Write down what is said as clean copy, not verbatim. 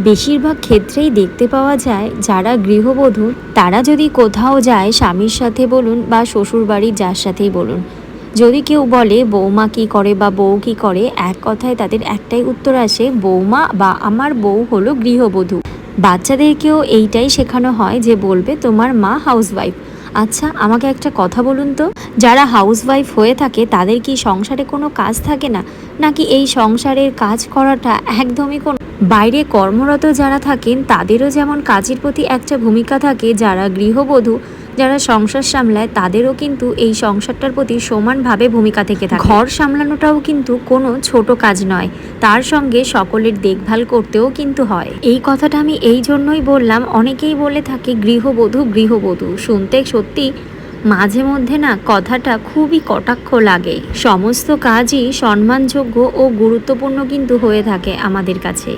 বেশিরভাগ ক্ষেত্রেই দেখতে পাওয়া যায় যারা গৃহবধূ তারা যদি কোথাও যায় স্বামীর সাথে বলুন বা শ্বশুরবাড়ির যার সাথেই বলুন, যদি কেউ বলে বৌমা কী করে বা বউ কী করে, এক কথায় তাদের একটাই উত্তর আসে, বৌমা বা আমার বউ হলো গৃহবধূ। বাচ্চাদেরকেও এইটাই শেখানো হয় যে বলবে তোমার মা হাউসওয়াইফ। আচ্ছা আমাকে একটা কথা বলুন তো, যারা হাউসওয়াইফ হয়ে থাকে তাদের কি সংসারে কোনো কাজ থাকে না, নাকি এই সংসারের কাজ করাটা একদমই কোনো, বাইরে কর্মরত যারা থাকেন তাদেরও যেমন কাজের প্রতি একটা ভূমিকা থাকে, যারা গৃহবধূ যারা সংসার সামলায় তাদেরও কিন্তু এই সংসারটার প্রতি সমানভাবে ভূমিকা থেকে থাকে। ঘর সামলানোটাও কিন্তু কোনো ছোট কাজ নয়, তার সঙ্গে সকলের দেখভাল করতেও কিন্তু হয়। এই কথাটা আমি এই জন্যই বললাম, অনেকেই বলে থাকে গৃহবধূ গৃহবধূ, শুনতে সত্যি মাঝে মধ্যে না কথাটা খুবই কটাক্ষ লাগে। সমস্ত কাজই সম্মানযোগ্য ও গুরুত্বপূর্ণ কিন্তু হয়ে থাকে আমাদের কাছে।